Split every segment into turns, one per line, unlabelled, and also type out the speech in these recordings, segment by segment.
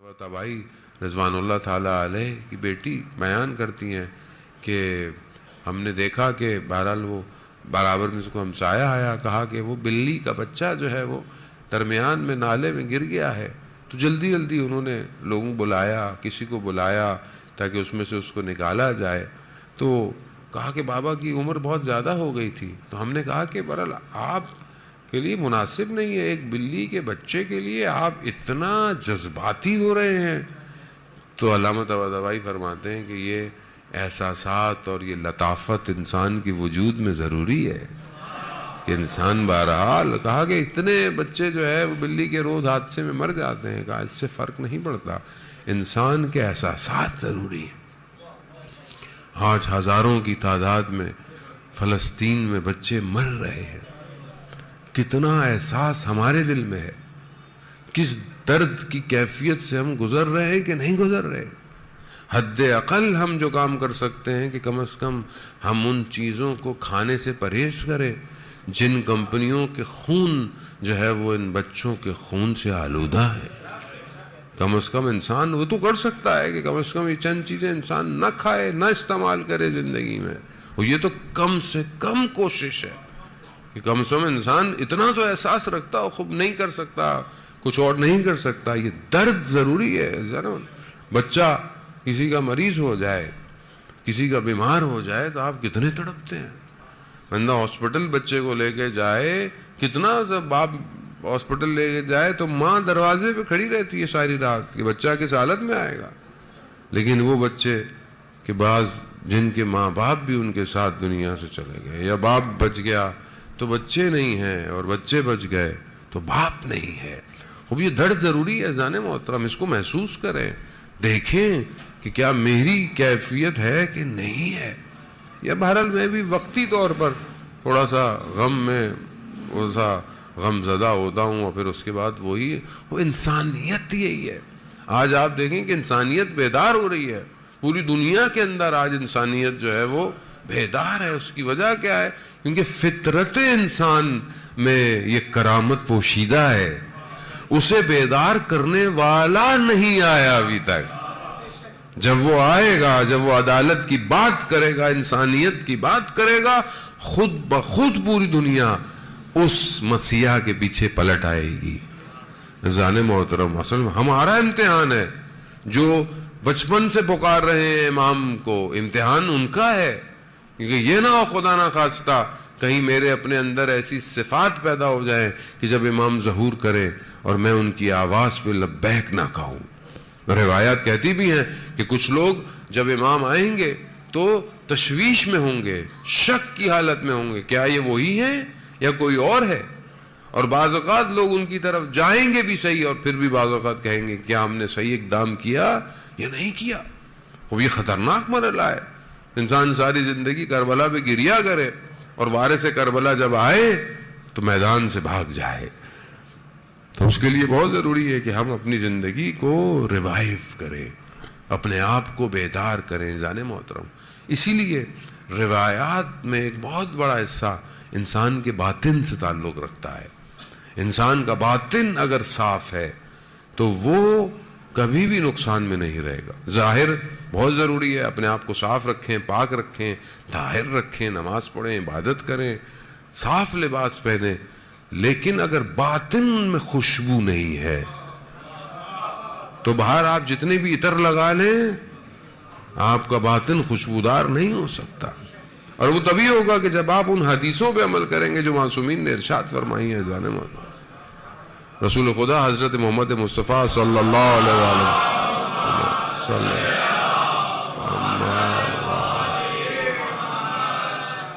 تبائی رضوان اللہ تعالیٰ علیہ کی بیٹی بیان کرتی ہیں کہ ہم نے دیکھا کہ بہرحال وہ برابر میں اس کو ہمسایہ آیا، کہا کہ وہ بلی کا بچہ جو ہے وہ درمیان میں نالے میں گر گیا ہے، تو جلدی جلدی انہوں نے لوگوں بلایا، کسی کو بلایا تاکہ اس میں سے اس کو نکالا جائے۔ تو کہا کہ بابا کی عمر بہت زیادہ ہو گئی تھی، تو ہم نے کہا کہ بہرحال آپ کے لیے مناسب نہیں ہے، ایک بلی کے بچے کے لیے آپ اتنا جذباتی ہو رہے ہیں۔ تو علامہ طباطبائی فرماتے ہیں کہ یہ احساسات اور یہ لطافت انسان کی وجود میں ضروری ہے کہ انسان بہرحال کہا کہ اتنے بچے جو ہے وہ بلی کے روز حادثے میں مر جاتے ہیں، کہا اس سے فرق نہیں پڑتا، انسان کے احساسات ضروری ہیں۔ آج ہزاروں کی تعداد میں فلسطین میں بچے مر رہے ہیں، کتنا احساس ہمارے دل میں ہے، کس درد کی کیفیت سے ہم گزر رہے ہیں کہ نہیں گزر رہے۔ حد اقل ہم جو کام کر سکتے ہیں کہ کم از کم ہم ان چیزوں کو کھانے سے پرہیز کریں جن کمپنیوں کے خون جو ہے وہ ان بچوں کے خون سے آلودہ ہے۔ کم از کم انسان وہ تو کر سکتا ہے کہ کم از کم یہ چند چیزیں انسان نہ کھائے، نہ استعمال کرے زندگی میں، اور یہ تو کم سے کم کوشش ہے کہ کم سے کم انسان اتنا تو احساس رکھتا ہو، خوب نہیں کر سکتا، کچھ اور نہیں کر سکتا، یہ درد ضروری ہے۔ بچہ کسی کا مریض ہو جائے، کسی کا بیمار ہو جائے تو آپ کتنے تڑپتے ہیں۔ بندہ ہاسپٹل بچے کو لے کے جائے، کتنا باپ ہاسپٹل لے کے جائے تو ماں دروازے پہ کھڑی رہتی ہے ساری رات کہ بچہ کس حالت میں آئے گا۔ لیکن وہ بچے کہ بعض جن کے ماں باپ بھی ان کے ساتھ دنیا سے چلے گئے، یا باپ بچ گیا تو بچے نہیں ہیں، اور بچے بچ گئے تو باپ نہیں ہے۔ خوب یہ درد ضروری ہے اذان محترم، اس کو محسوس کریں، دیکھیں کہ کیا میری کیفیت ہے کہ نہیں ہے، یا بہرحال میں بھی وقتی طور پر تھوڑا سا غم میں غم زدہ ہوتا ہوں، اور پھر اس کے بعد وہی وہ انسانیت یہی ہے۔ آج آپ دیکھیں کہ انسانیت بیدار ہو رہی ہے، پوری دنیا کے اندر آج انسانیت جو ہے وہ بیدار ہے۔ اس کی وجہ کیا ہے؟ کیونکہ فطرت انسان میں یہ کرامت پوشیدہ ہے، اسے بیدار کرنے والا نہیں آیا ابھی تک۔ جب وہ آئے گا، جب وہ عدالت کی بات کرے گا، انسانیت کی بات کرے گا، خود بخود پوری دنیا اس مسیح کے پیچھے پلٹ آئے گی۔ عزیزان محترم، اصل میں ہمارا امتحان ہے، جو بچپن سے پکار رہے ہیں امام کو، امتحان ان کا ہے، کیونکہ یہ نہ ہو خدا نہ خواستہ کہیں میرے اپنے اندر ایسی صفات پیدا ہو جائیں کہ جب امام ظہور کریں اور میں ان کی آواز پہ لبیک نہ کہوں۔ روایات کہتی بھی ہیں کہ کچھ لوگ جب امام آئیں گے تو تشویش میں ہوں گے، شک کی حالت میں ہوں گے، کیا یہ وہی ہیں یا کوئی اور ہے؟ اور بعض اوقات لوگ ان کی طرف جائیں گے بھی صحیح، اور پھر بھی بعض اوقات کہیں گے کیا ہم نے صحیح اقدام کیا یا نہیں کیا۔ وہ یہ خطرناک مرحلہ ہے، انسان ساری زندگی کربلا پہ گریا کرے اور وارث کربلا جب آئے تو میدان سے بھاگ جائے۔ تو اس کے لیے بہت ضروری ہے کہ ہم اپنی زندگی کو ریوائیو کریں، اپنے آپ کو بیدار کریں عزیزان محترم۔ اسی لیے روایات میں ایک بہت بڑا حصہ انسان کے باطن سے تعلق رکھتا ہے۔ انسان کا باطن اگر صاف ہے تو وہ کبھی بھی نقصان میں نہیں رہے گا۔ ظاہر بہت ضروری ہے، اپنے آپ کو صاف رکھیں، پاک رکھیں، طاہر رکھیں، نماز پڑھیں، عبادت کریں، صاف لباس پہنیں، لیکن اگر باطن میں خوشبو نہیں ہے تو باہر آپ جتنے بھی عطر لگا لیں آپ کا باطن خوشبودار نہیں ہو سکتا۔ اور وہ تبھی ہوگا کہ جب آپ ان حدیثوں پہ عمل کریں گے جو معصومین نے ارشاد فرمائی ہیں۔ جانے محترم، رسول خدا حضرت محمد مصطفیٰ صلی اللہ علیہ وسلم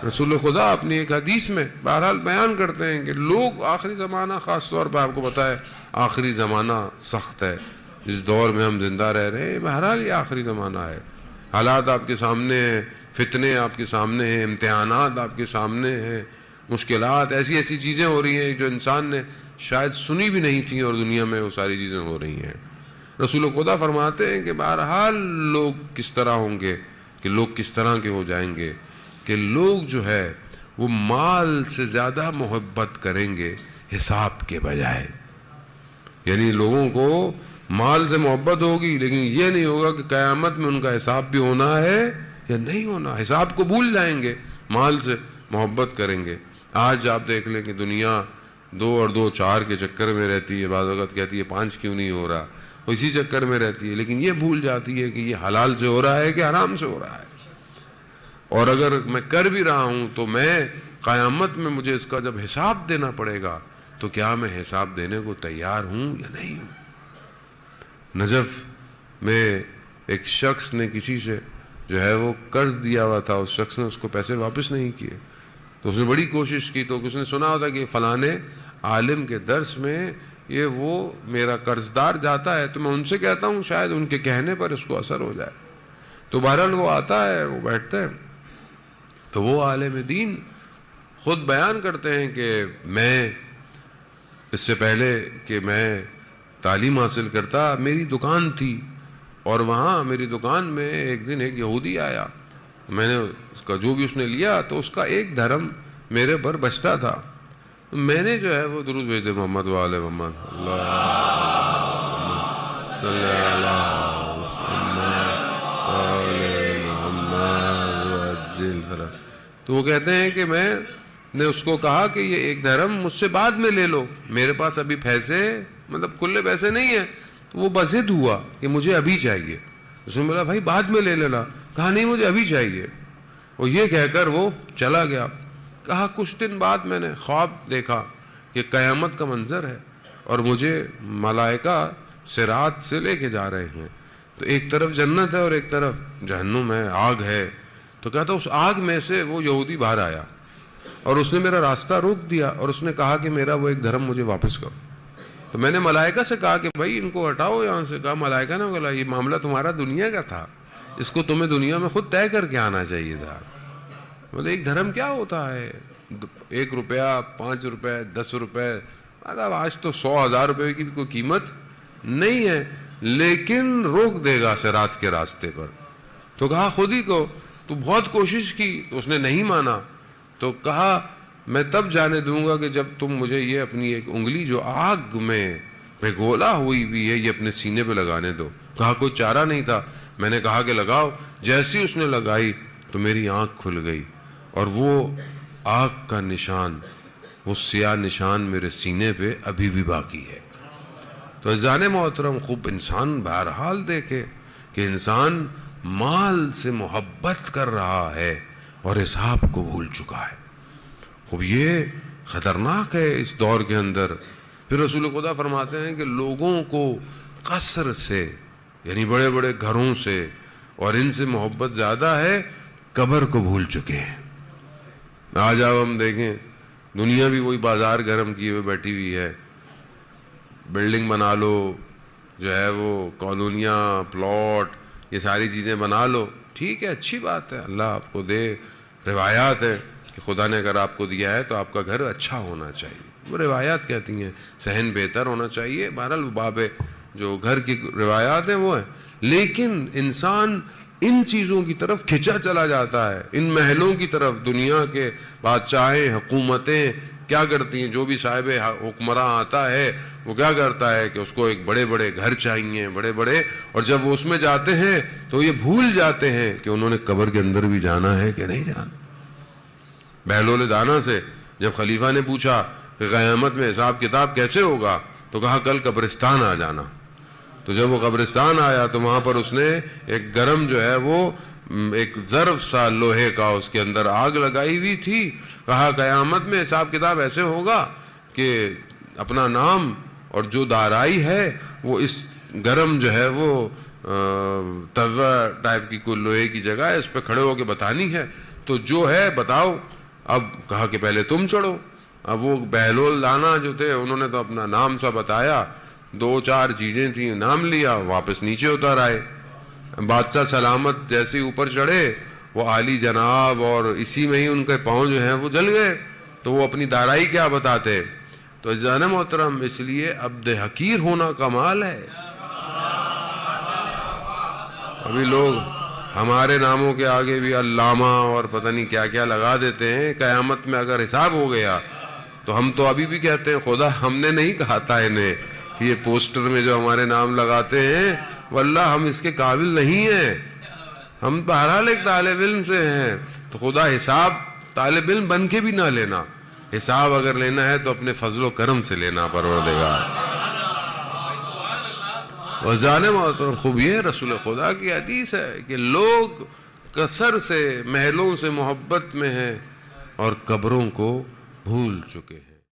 رسول خدا اپنی ایک حدیث میں بہرحال بیان کرتے ہیں کہ لوگ آخری زمانہ، خاص طور پہ آپ کو پتہ ہے آخری زمانہ سخت ہے، جس دور میں ہم زندہ رہ رہے ہیں، بہرحال یہ آخری زمانہ ہے۔ حالات آپ کے سامنے ہیں، فتنے آپ کے سامنے ہیں، امتحانات آپ کے سامنے ہیں، مشکلات، ایسی ایسی چیزیں ہو رہی ہیں جو انسان نے شاید سنی بھی نہیں تھیں، اور دنیا میں وہ ساری چیزیں ہو رہی ہیں۔ رسول خدا فرماتے ہیں کہ بہرحال لوگ کس طرح ہوں گے، کہ لوگ کس طرح کے ہو جائیں گے، کہ لوگ جو ہے وہ مال سے زیادہ محبت کریں گے حساب کے بجائے۔ یعنی لوگوں کو مال سے محبت ہوگی، لیکن یہ نہیں ہوگا کہ قیامت میں ان کا حساب بھی ہونا ہے یا نہیں ہونا. حساب کو بھول جائیں گے، مال سے محبت کریں گے. آج آپ دیکھ لیں کہ دنیا 2 اور 2 4 کے چکر میں رہتی ہے، بعض وقت کہتی ہے 5 کیوں نہیں ہو رہا، وہ اسی چکر میں رہتی ہے، لیکن یہ بھول جاتی ہے کہ یہ حلال سے ہو رہا ہے کہ حرام سے ہو رہا ہے. اور اگر میں کر بھی رہا ہوں تو میں قیامت میں مجھے اس کا جب حساب دینا پڑے گا تو کیا میں حساب دینے کو تیار ہوں یا نہیں ہوں. نجف میں ایک شخص نے کسی سے جو ہے وہ قرض دیا ہوا تھا، اس شخص نے اس کو پیسے واپس نہیں کیے، تو اس نے بڑی کوشش کی. تو اس نے سنا ہوتا کہ فلانے عالم کے درس میں یہ وہ میرا قرض دار جاتا ہے، تو میں ان سے کہتا ہوں شاید ان کے کہنے پر اس کو اثر ہو جائے. تو بہرحال وہ آتا ہے، وہ بیٹھتا ہے، تو وہ عالم دین خود بیان کرتے ہیں کہ میں اس سے پہلے کہ میں تعلیم حاصل کرتا میری دکان تھی، اور وہاں میری دکان میں ایک دن ایک یہودی آیا، میں نے اس کا جو بھی اس نے لیا تو اس کا 1 درہم میرے پر بچتا تھا. میں نے جو ہے وہ درود بھیج دے محمد وآل محمد اللہ صلی اللہ محمد. تو وہ کہتے ہیں کہ میں نے اس کو کہا کہ یہ 1 درہم مجھ سے بعد میں لے لو، میرے پاس ابھی پیسے مطلب کھلے پیسے نہیں ہیں. تو وہ بضد ہوا کہ مجھے ابھی چاہیے. اس نے بولا بھائی بعد میں لے لینا، کہا نہیں مجھے ابھی چاہیے. وہ یہ کہہ کر وہ چلا گیا. کہا کچھ دن بعد میں نے خواب دیکھا کہ قیامت کا منظر ہے اور مجھے ملائکہ صراط سے لے کے جا رہے ہیں، تو ایک طرف جنت ہے اور ایک طرف جہنم ہے، آگ ہے. تو کہتا اس آگ میں سے وہ یہودی باہر آیا اور اس نے میرا راستہ روک دیا اور اس نے کہا کہ میرا وہ 1 درہم مجھے واپس کرو. تو میں نے ملائکہ سے کہا کہ بھائی ان کو ہٹاؤ یہاں سے. کہا ملائکہ نے بولا یہ معاملہ تمہارا دنیا کا تھا، اس کو تمہیں دنیا میں خود طے کر کے آنا چاہیے تھا. بولے 1 درہم کیا ہوتا ہے، 1 روپیہ 5 روپے 10 روپے، مطلب آج تو 100,000 روپے کی کوئی قیمت نہیں ہے، لیکن روک دے گا صراط کے راستے پر. تو کہا خود ہی کو. تو بہت کوشش کی تو اس نے نہیں مانا. تو کہا میں تب جانے دوں گا کہ جب تم مجھے یہ اپنی ایک انگلی جو آگ میں بھگولا ہوئی بھی ہے یہ اپنے سینے پہ لگانے دو. کہا کوئی چارہ نہیں تھا. میں نے کہا کہ لگاؤ. جیسی اس نے لگائی تو میری آنکھ کھل گئی اور وہ آگ کا نشان، وہ سیاہ نشان میرے سینے پہ ابھی بھی باقی ہے. تو عزیزان محترم خوب انسان بہرحال دیکھے کہ انسان مال سے محبت کر رہا ہے اور حساب کو بھول چکا ہے. خوب یہ خطرناک ہے اس دور کے اندر. پھر رسول خدا فرماتے ہیں کہ لوگوں کو قصر سے یعنی بڑے بڑے گھروں سے اور ان سے محبت زیادہ ہے، قبر کو بھول چکے ہیں. آج اب ہم دیکھیں دنیا بھی وہی بازار گرم کیے ہوئے بیٹھی ہوئی ہے. بلڈنگ بنا لو، جو ہے وہ کالونیاں، پلاٹ، یہ ساری چیزیں بنا لو، ٹھیک ہے اچھی بات ہے، اللہ آپ کو دے. روایات ہے کہ خدا نے اگر آپ کو دیا ہے تو آپ کا گھر اچھا ہونا چاہیے، وہ روایات کہتی ہیں صحن بہتر ہونا چاہیے. بہرحال باب جو گھر کی روایات ہیں وہ ہیں، لیکن انسان ان چیزوں کی طرف کھنچا چلا جاتا ہے، ان محلوں کی طرف. دنیا کے بادشاہیں، حکومتیں کیا کرتی ہیں، جو بھی صاحب حکمراں آتا ہے وہ کیا کرتا ہے کہ اس کو ایک بڑے بڑے گھر چاہیے، بڑے بڑے، اور جب وہ اس میں جاتے ہیں تو یہ بھول جاتے ہیں کہ انہوں نے قبر کے اندر بھی جانا ہے کہ نہیں جانا. بہلول دانا سے جب خلیفہ نے پوچھا کہ قیامت میں حساب کتاب کیسے ہوگا تو کہا کل قبرستان آ جانا. تو جب وہ قبرستان آیا تو وہاں پر اس نے ایک گرم جو ہے وہ ایک ظرف سا لوہے کا اس کے اندر آگ لگائی ہوئی تھی. کہا قیامت میں حساب کتاب ایسے ہوگا کہ اپنا نام اور جو دارائی ہے وہ اس گرم جو ہے وہ توا ٹائپ کی کوئی لوہے کی جگہ ہے، اس پہ کھڑے ہو کے بتانی ہے، تو جو ہے بتاؤ. اب کہا کہ پہلے تم چڑھو. اب وہ بہلول دانا جو تھے انہوں نے تو اپنا نام سا بتایا، 2-4 چیزیں تھیں، نام لیا، واپس نیچے اتر آئے. بادشاہ سلامت جیسے اوپر چڑھے وہ عالی جناب اور اسی میں ہی ان کے پاؤں جو ہیں وہ جل گئے. تو وہ اپنی دارائی کیا بتاتے. تو عزیزان محترم اس لیے عبد حقیر ہونا کمال ہے. ابھی لوگ ہمارے ناموں کے آگے بھی علامہ اور پتہ نہیں کیا کیا لگا دیتے ہیں. قیامت میں اگر حساب ہو گیا تو ہم تو ابھی بھی کہتے ہیں خدا ہم نے نہیں کہا تھا انہیں یہ پوسٹر میں جو ہمارے نام لگاتے ہیں واللہ ہم اس کے قابل نہیں ہیں. ہم بہرحال ایک طالب علم سے ہیں, تو خدا حساب طالب علم بن کے بھی نہ لینا, حساب اگر لینا ہے تو اپنے فضل و کرم سے لینا پروردگار. وزان محترم خوب یہ رسول خدا کی حدیث ہے کہ لوگ کثر سے محلوں سے محبت میں ہیں اور قبروں کو بھول چکے ہیں.